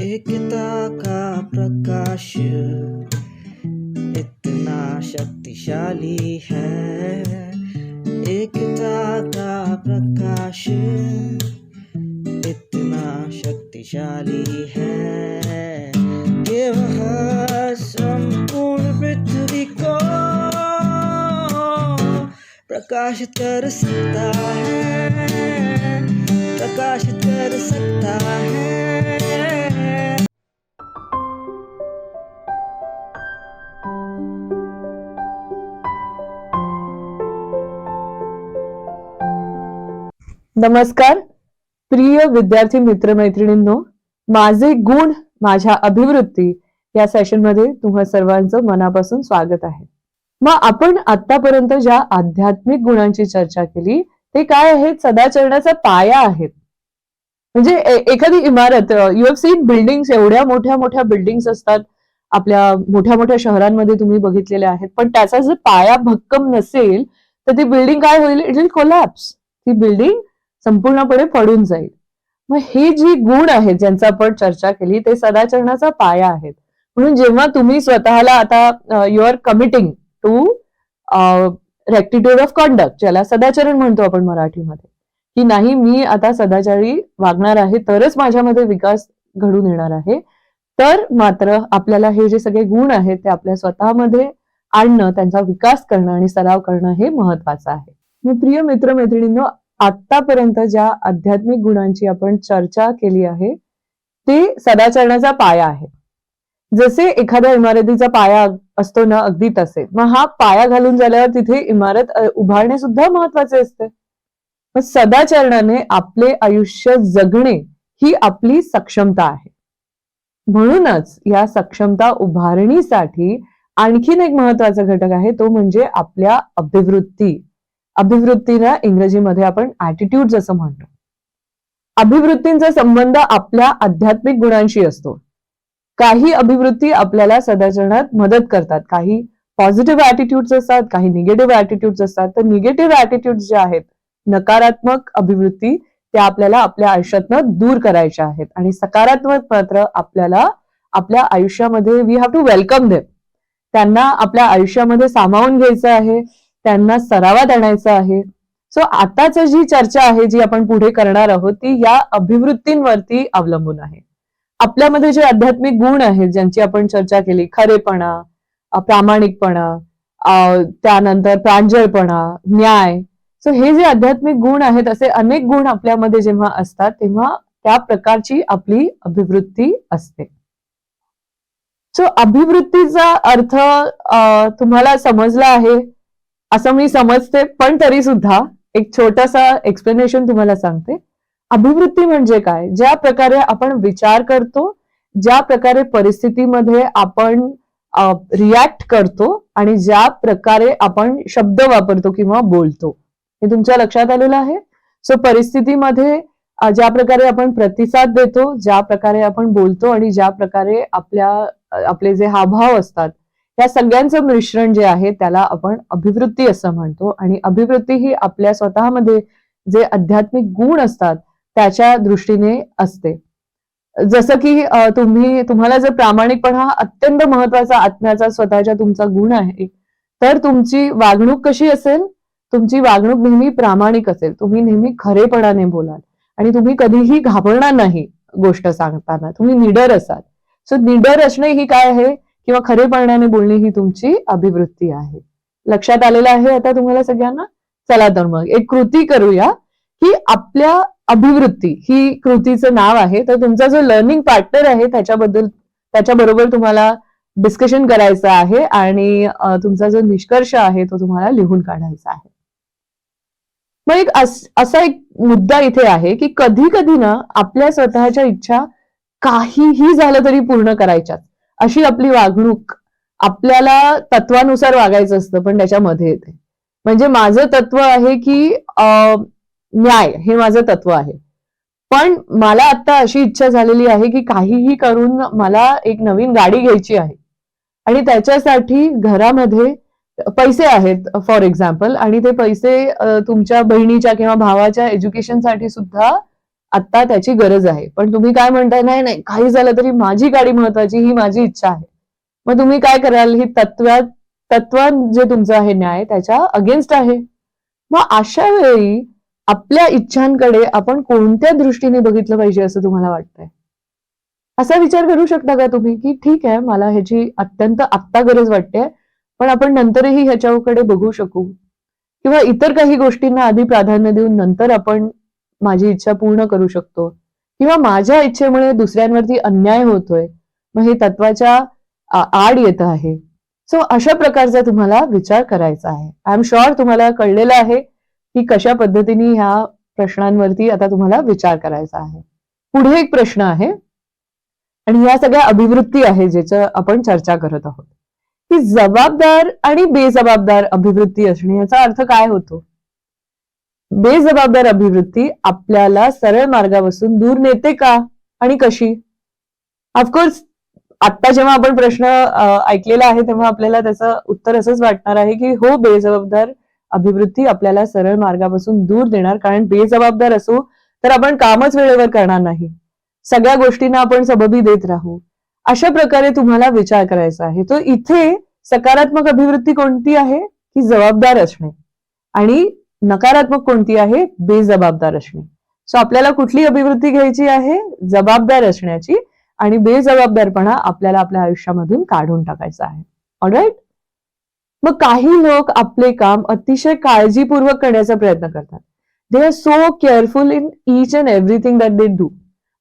एकता का प्रकाश इतना शक्तिशाली है, एकता का प्रकाश इतना शक्तिशाली है कि वह संपूर्ण पृथ्वी को प्रकाशित कर सकता है, प्रकाशित कर सकता है। नमस्कार प्रिय विद्यार्थी मित्रमैत्रिणींनो, माझे गुण माझ्या अभिवृत्ती या सेशन मध्ये तुम्हा सर्वांचं मनापासून स्वागत आहे। मग आपण आतापर्यंत ज्या आध्यात्मिक गुणांची चर्चा केली ते काय आहेत? सदाचरणाचा पाया आहेत। म्हणजे एखादी इमारत, यू हॅव सीन बिल्डिंग्स, एवढ्या मोठ्या मोठ्या बिल्डिंग्स असतात आपल्या मोठ्या मोठ्या शहरांमध्ये तुम्ही बघितलेल्या आहेत, पण त्याचा जर पाया भक्कम नसेल तर ती बिल्डिंग काय होईल? इट विल कोलॅप्स, ती बिल्डिंग संपूर्णपणे पडून जाईल। मग हे जी गुण आहेत ज्यांचा आपण चर्चा केली ते सदाचरणाचा पाया आहेत। म्हणून जेव्हा तुम्ही स्वतःला आता you are committing to rectitude of conduct, ज्याला सदाचरण म्हणतो आपण मराठीमध्ये, की नाही मी आता सदाचारी वागणार आहे तरच माझ्यामध्ये विकास घडून येणार आहे, तर मात्र आपल्याला हे जे सगळे गुण आहेत ते आपल्या स्वतःमध्ये आणणं, त्यांचा विकास करणं आणि सराव करणं हे महत्वाचं आहे। मग प्रिय मित्रमैत्रिणींनो, आतापर्यंत ज्या आध्यात्मिक गुणांची आपण चर्चा केली आहे ते सदाचरणाचा पाया आहे। जसे एखाद्या इमारतीचा पाया असतो ना, अगदी तसे मग हा पाया घालून झाल्यावर तिथे इमारत उभारणे सुद्धा महत्वाचे असते। मग सदाचरणाने आपले आयुष्य जगणे ही आपली सक्षमता आहे। म्हणूनच या सक्षमता उभारणीसाठी आणखीन एक महत्वाचा घटक आहे, तो म्हणजे आपल्या अभिवृत्ती। अभिवृत्तीला इंग्रजीमध्ये आपण ऍटिट्यूड असं म्हणतो। अभिवृत्तींचा संबंध आपल्या आध्यात्मिक गुणांशी असतो। काही अभिवृत्ती आपल्याला सदाचरणात मदत करतात, काही पॉझिटिव्ह ऍटिट्यूड्स असतात, काही निगेटिव्ह ऍटिट्यूड्स असतात। तर निगेटिव्ह ऍटिट्यूड्स जे आहेत, नकारात्मक अभिवृत्ती, त्या आपल्याला आपल्या आयुष्यातनं दूर करायच्या आहेत आणि सकारात्मक मात्र आपल्याला आपल्या आयुष्यामध्ये we have to welcome them, त्यांना आपल्या आयुष्यामध्ये सामावून घ्यायचं आहे, त्यांना सरावात आणायचं आहे। सो आताच जी चर्चा आहे जी आपण पुढे करणार आहोत ती या अभिवृत्तींवरती अवलंबून आहे। आपल्यामध्ये जे आध्यात्मिक गुण आहेत ज्यांची आपण चर्चा केली, खरेपणा, प्रामाणिकपणा, त्यानंतर प्रांजळपणा, न्याय, सो हे जे आध्यात्मिक गुण आहेत, असे अनेक गुण आपल्यामध्ये जेव्हा असतात तेव्हा त्या प्रकारची आपली अभिवृत्ती असते। सो अभिवृत्तीचा अर्थ तुम्हाला समजला आहे असं मी समजते, पण तरी सुद्धा एक छोटासा एक्सप्लेनेशन तुम्हाला सांगते। अभिवृत्ती म्हणजे काय? ज्या प्रकारे आपण विचार करतो, ज्या प्रकारे परिस्थितीमध्ये आपण रिॲक्ट करतो आणि ज्या प्रकारे आपण शब्द वापरतो किंवा बोलतो, हे तुमच्या लक्षात आलेलं आहे। सो परिस्थितीमध्ये ज्या प्रकारे आपण प्रतिसाद देतो, ज्या प्रकारे आपण बोलतो आणि ज्या प्रकारे आपले जे हावभाव असतात, या सगळ्यांचं मिश्रण जे आहे त्याला आपण अभिवृत्ती असं म्हणतो। आणि अभिवृत्ती ही आपल्या स्वतःमध्ये जे आध्यात्मिक गुण असतात त्याच्या दृष्टीने असते। जसं की तुम्हाला जर प्रामाणिकपणा हा अत्यंत महत्वाचा आत्म्याचा स्वतःच्या तुमचा गुण आहे, तर तुमची वागणूक कशी असेल? तुमची वागणूक नेहमी प्रामाणिक असेल, तुम्ही नेहमी खरेपणाने बोलाल आणि तुम्ही कधीही घाबरणार नाही गोष्ट सांगताना, तुम्ही निडर असाल। सो निडर असणे ही काय आहे किंवा खरेपणाने बोलणे ही तुमची अभिवृत्ती आहे। लक्षात आलेलं आहे आता तुम्हाला सगळ्यांना? चला तर मग एक कृती करूया की आपल्या अभिवृत्ती ही कृतीचं नाव आहे। तर तुमचा जो लर्निंग पार्टनर आहे त्याच्याबरोबर तुम्हाला डिस्कशन करायचं आहे आणि तुमचा जो निष्कर्ष आहे तो तुम्हाला लिहून काढायचा आहे। मग असा एक मुद्दा इथे आहे की कधी कधी ना आपल्या स्वतःच्या इच्छा काहीही झालं तरी पूर्ण करायच्यात, अशी आपली वागणूक, आपल्याला तत्वानुसार वागायचं असतं पण त्याच्यामध्ये येते। म्हणजे माझं तत्व आहे की न्याय हे माझं तत्व आहे, पण मला आता अशी इच्छा झालेली आहे की काहीही करून मला एक नवीन गाडी घ्यायची आहे आणि त्याच्यासाठी घरामध्ये पैसे आहेत फॉर एक्झाम्पल, आणि ते पैसे तुमच्या बहिणीच्या किंवा भावाच्या एज्युकेशनसाठी सुद्धा आता त्याची गरज आहे. पण तुम्ही काय म्हणताय, नाही नाही काही झालं तरी माझी गाडी महत्वाची, ही माझी इच्छा आहे. मग तुम्ही काय कराल, ही तत्व जे तुमचं आहे न्याय त्याच्या अगेन्स्ट आहे. मग अशा वेळी आपल्या इच्छांकडे आपण कोणत्या दृष्टीने बघितलं पाहिजे असं तुम्हाला वाटतंय? असा विचार करू शकता का तुम्ही, की ठीक आहे मला ह्याची अत्यंत आत्ता गरज वाटते, पण आपण नंतरही ह्याच्याकडे बघू शकू, किंवा इतर काही गोष्टींना आधी प्राधान्य देऊन नंतर आपण माझी इच्छा पूर्ण करू शकतो, किंवा माझ्या इच्छेमुळे दुसऱ्यांवरती अन्याय होतोय, मग हे तत्वाच्या आड येत आहे. सो अशा प्रकारचा तुम्हाला विचार करायचा आहे. आय एम शुअर तुम्हाला कळलेलं आहे की कशा पद्धतीने ह्या प्रश्नांवरती आता तुम्हाला विचार करायचा आहे. पुढे एक प्रश्न आहे आणि या सगळ्या अभिवृत्ती आहे ज्याचं आपण चर्चा करत आहोत, की जबाबदार आणि बेजबाबदार अभिवृत्ती असणे याचा अर्थ काय होतो? बेजबाबदार अभिवृत्ती आपल्याला सरळ मार्गापासून दूर नेते का आणि कशी? ऑफकोर्स आता जेव्हा आपण प्रश्न ऐकलेला आहे तेव्हा आपल्याला त्याचं उत्तर असंच वाटणार आहे की हो, बेजबाबदार अभिवृत्ती आपल्याला सरळ मार्गापासून दूर देणार, कारण बेजबाबदार असू तर आपण कामच वेळेवर करणार नाही, सगळ्या गोष्टींना आपण सबबी देत राहू. अशा प्रकारे तुम्हाला विचार करायचा आहे. तो इथे सकारात्मक अभिवृत्ती कोणती आहे, की जबाबदार असणे, आणि नकारात्मक कोणती आहे, बेजबाबदार असणे. सो आपल्याला कुठली अभिवृत्ती घ्यायची आहे? जबाबदार असण्याची, आणि बेजबाबदारपणा आपल्याला आपल्या आयुष्यामधून काढून टाकायचा आहे. ऑलराईट. मग काही लोक आपले काम अतिशय काळजीपूर्वक करण्याचा प्रयत्न करतात. They are so careful in each and everything that they do.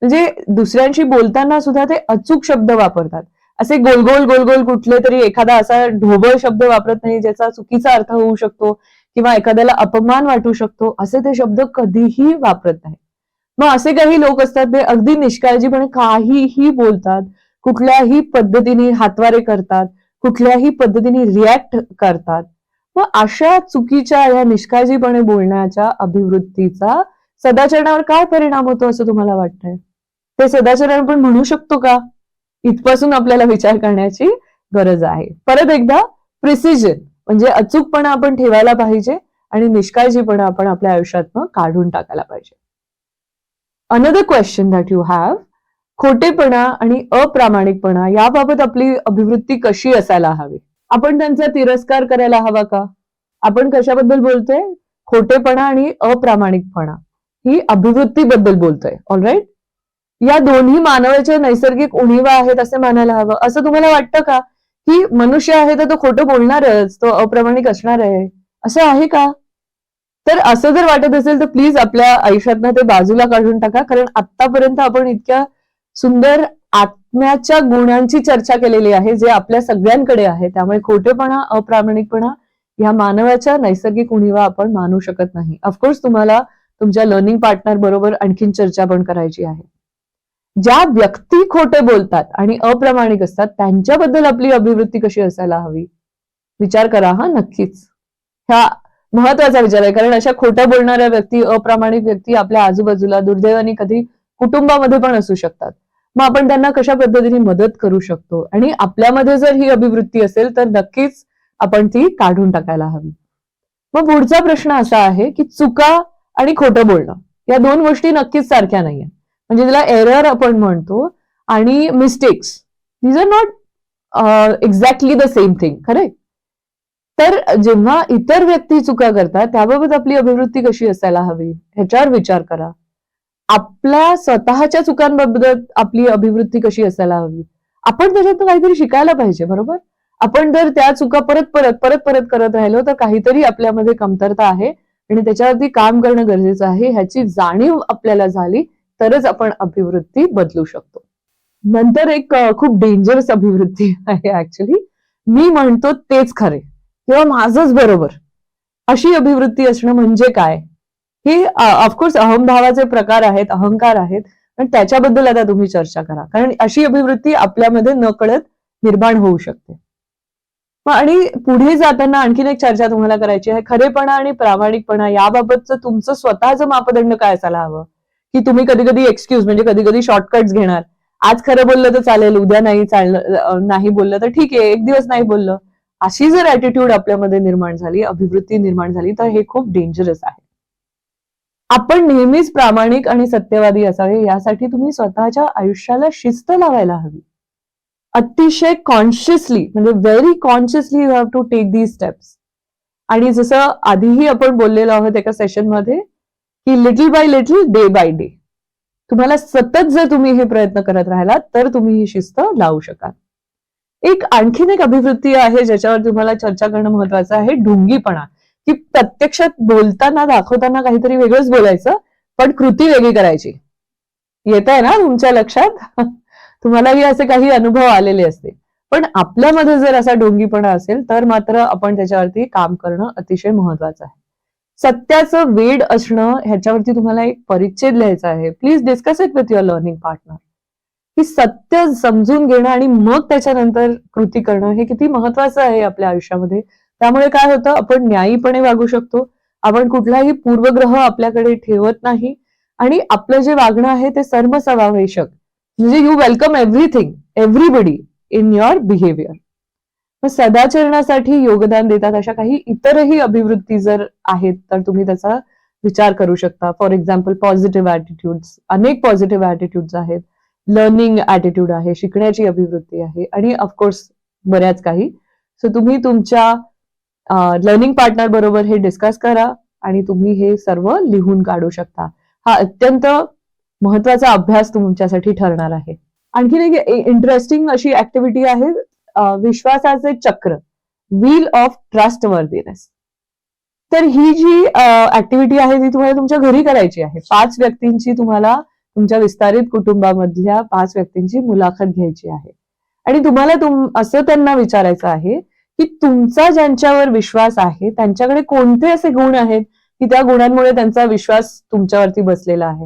म्हणजे दुसऱ्यांशी बोलताना सुद्धा ते अचूक शब्द वापरतात. असे गोलगोल गोलगोल कुठले तरी एखादा असा ढोबळ शब्द वापरत नाही ज्याचा चुकीचा अर्थ होऊ शकतो किंवा एखाद्याला अपमान वाटू शकतो, असे ते शब्द कधीही वापरत नाही. मग असे काही लोक असतात ते अगदी निष्काळजीपणे काहीही बोलतात, कुठल्याही पद्धतीने हातवारे करतात, कुठल्याही पद्धतीने रिॲक्ट करतात. मग अशा चुकीच्या या निष्काळजीपणे बोलण्याच्या अभिवृत्तीचा सदाचरणावर काय परिणाम होतो असं तुम्हाला वाटतंय? ते सदाचरण पण म्हणू शकतो का? इथपासून आपल्याला विचार करण्याची गरज आहे. परत एकदा, प्रिसिजन म्हणजे अचूकपणा आपण ठेवायला पाहिजे आणि निष्काळजीपणा आपण आपल्या आयुष्यातनं काढून टाकायला पाहिजे. Another question that you have, खोटेपणा आणि अप्रामाणिकपणा याबाबत आपली अभिवृत्ती कशी असायला हवी? आपण त्यांचा तिरस्कार करायला हवा का? आपण कशाबद्दल बोलतोय? खोटेपणा आणि अप्रामाणिकपणा ही अभिवृत्तीबद्दल बोलतोय. ऑलराईट. या दोन्ही मानवाच्या नैसर्गिक उणीवा आहेत असे मानायला हवं. असं तुम्हाला वाटतं का की मनुष्य आहे तर तो खोटं बोलणारच, तो अप्रामाणिक असणार आहे, असं आहे का? तर असं जर वाटत असेल तर प्लीज आपल्या आयुष्यातनं ते बाजूला काढून टाका, कारण आतापर्यंत आपण इतक्या सुंदर आत्म्याच्या गुणांची चर्चा केलेली आहे जे आपल्या सगळ्यांकडे आहे. त्यामुळे खोटेपणा, अप्रामाणिकपणा या मानवाच्या नैसर्गिक उणीवा आपण मानू शकत नाही. ऑफकोर्स तुम्हाला तुमच्या लर्निंग पार्टनर बरोबर आणखीन चर्चा पण करायची आहे. ज्या व्यक्ती खोटे बोलतात आणि अप्रामाणिक असतात त्यांच्याबद्दल आपली अभिवृत्ती कशी असायला हवी? विचार करा हा, नक्कीच. हा महत्वाचा विचार आहे, कारण अशा खोट्या बोलणाऱ्या व्यक्ती, अप्रामाणिक व्यक्ती आपल्या आजूबाजूला दुर्दैवाने कधी कुटुंबामध्ये पण असू शकतात. मग आपण त्यांना कशा पद्धतीने मदत करू शकतो, आणि आपल्यामध्ये जर ही अभिवृत्ती असेल तर नक्कीच आपण ती काढून टाकायला हवी. मग पुढचा प्रश्न असा आहे की चुका आणि खोटं बोलणं या दोन गोष्टी नक्कीच सारख्या नाहीये. म्हणजे त्याला एरर आपण म्हणतो आणि mistakes, these are not exactly the same thing. खरे. तर जेव्हा इतर व्यक्ती चुका करतात त्याबाबत आपली अभिवृत्ती कशी असायला हवी ह्याच्यावर विचार करा. आपल्या स्वतःच्या चुकांबाबत आपली अभिवृत्ती कशी असायला हवी? आपण त्याच्यातून काहीतरी शिकायला पाहिजे, बरोबर? आपण जर त्या चुका परत परत परत परत करत राहिलो तर काहीतरी आपल्यामध्ये कमतरता आहे आणि त्याच्यावरती काम करणं गरजेचं आहे. ह्याची जाणीव आपल्याला झाली तरच आपण अभिवृत्ती बदलू शकतो. नंतर एक खूप डेंजरस अभिवृत्ती आहे ऍक्च्युली, मी म्हणतो तेच खरे किंवा माझंच बरोबर, अशी अभिवृत्ती असणं म्हणजे काय? ही ऑफकोर्स अहंभावाचे प्रकार आहेत, अहंकार आहेत, पण त्याच्याबद्दल आता तुम्ही चर्चा करा, कारण अशी अभिवृत्ती आपल्यामध्ये नकळत निर्माण होऊ शकते. आणि पुढे जाताना आणखीन एक चर्चा तुम्हाला करायची आहे, खरेपणा आणि प्रामाणिकपणा याबाबतचं तुमचं स्वतःचं मापदंड काय असायला हवं? की तुम्ही कधी कधी एक्सक्यूज म्हणजे कधी कधी शॉर्टकट्स घेणार. आज खरं बोललं तर चालेल, उद्या नाही चाललं, नाही बोललं तर ठीक आहे, एक दिवस नाही बोललं, अशी जर ऍटिट्यूड आपल्यामध्ये निर्माण झाली, अभिवृत्ती निर्माण झाली, तर हे खूप डेंजरस आहे. आपण नेहमीच प्रामाणिक आणि सत्यवादी असावे यासाठी तुम्ही स्वतःच्या आयुष्याला शिस्त लावायला हवी. अतिशय कॉन्शियसली म्हणजे very consciously you have to take these steps. आणि जसं आधीही आपण बोललेलो आहोत एका सेशनमध्ये की little by little, day by day, तुम्हाला सतत जर तुम्ही हे प्रयत्न करत राहिलात तर तुम्ही ही शिस्त लावू शकाल. आणखीन एक अभिवृत्ती आहे ज्याच्यावर तुम्हाला चर्चा करणं महत्वाचं आहे, ढोंगीपणा. की प्रत्यक्षात बोलताना दाखवताना काहीतरी वेगळंच बोलायचं पण कृती वेगळी करायची. येत आहे ना तुमच्या लक्षात? तुम्हालाही असे काही अनुभव आलेले असते. पण आपल्यामध्ये जर असा ढोंगीपणा असेल तर मात्र आपण त्याच्यावरती काम करणं अतिशय महत्वाचं आहे. सत्याचं वेड असणं ह्याच्यावरती तुम्हाला एक परिच्छेद लिहायचा आहे. Please discuss it with your learning partner. की सत्य समजून घेणं आणि मग त्याच्यानंतर कृती करणं हे किती महत्वाचं आहे आपल्या आयुष्यामध्ये. त्यामुळे काय होतं, आपण न्यायीपणे वागू शकतो. आपण कुठलाही पूर्वग्रह आपल्याकडे ठेवत नाही आणि आपलं जे वागणं आहे ते सर्वसमावेशक, म्हणजे you welcome everything, everybody in your behaviour. मग सदाचरणासाठी योगदान देतात अशा काही इतरही अभिवृत्ती जर आहेत तर तुम्ही त्याचा विचार करू शकता. फॉर एक्झाम्पल पॉझिटिव्ह ऍटिट्यूड्स, अनेक पॉझिटिव्ह ऍटिट्यूड्स आहेत. लर्निंग ऍटिट्यूड आहे, शिकण्याची अभिवृत्ती आहे आणि ऑफकोर्स बऱ्याच काही. सो तुम्ही तुमच्या लर्निंग पार्टनर बरोबर हे डिस्कस करा आणि तुम्ही हे सर्व लिहून काढू शकता. हा अत्यंत महत्वाचा अभ्यास तुमच्यासाठी ठरणार आहे. आणखीन एक इंटरेस्टिंग अशी ऍक्टिव्हिटी आहे विश्वासाचे चक्र, व्हील ऑफ ट्रस्ट वर्दीनेस. तर ही जी ऍक्टिव्हिटी आहे ती तुम्हाला तुमच्या घरी करायची आहे. 5 व्यक्तींची तुम्हाला तुमच्या विस्तारित कुटुंबामधल्या 5 व्यक्तींची मुलाखत घ्यायची आहे आणि तुम्हाला असं त्यांना विचारायचं आहे की तुमचा ज्यांच्यावर विश्वास आहे त्यांच्याकडे कोणते असे गुण आहेत की त्या गुणांमुळे त्यांचा विश्वास तुमच्यावरती बसलेला आहे.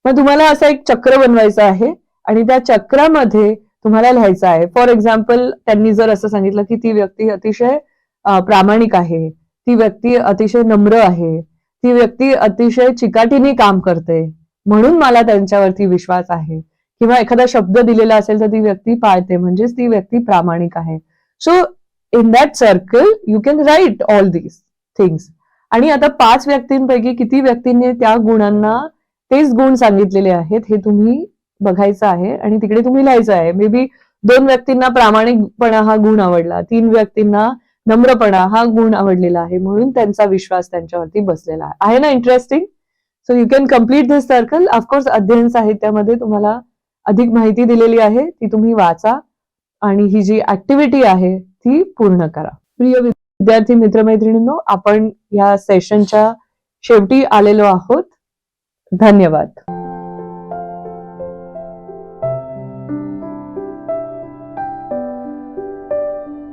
मग तुम्हाला असं एक चक्र बनवायचं आहे आणि त्या चक्रामध्ये तुम्हाला लिहायचं आहे. फॉर एक्झाम्पल त्यांनी जर असं सांगितलं की ती व्यक्ती अतिशय प्रामाणिक आहे, ती व्यक्ती अतिशय नम्र आहे, ती व्यक्ती अतिशय चिकाटीने काम करते म्हणून मला त्यांच्यावरती विश्वास आहे, किंवा एखादा शब्द दिलेला असेल तर ती व्यक्ती पाळते म्हणजेच ती व्यक्ती प्रामाणिक आहे. So in that circle you can write all these things. आणि आता 5 व्यक्तींपैकी किती व्यक्तींनी त्या गुणांना तेच गुण सांगितलेले आहेत हे तुम्ही बघायचं आहे आणि तिकडे तुम्ही लिहायचं आहे. मे बी 2 व्यक्तींना प्रामाणिकपणा हा गुण आवडला, 3 व्यक्तींना नम्रपणा हा गुण आवडलेला आहे म्हणून त्यांचा विश्वास त्यांच्यावरती बसलेला आहे ना. Interesting. So you can complete this circle. Of course अध्ययन साहित्यामध्ये तुम्हाला अधिक माहिती दिलेली आहे, ती तुम्ही वाचा आणि ही जी ऍक्टिव्हिटी आहे ती पूर्ण करा. प्रिय विद्यार्थी मित्रमैत्रिणींनो, आपण या सेशनच्या शेवटी आलेलो आहोत. धन्यवाद.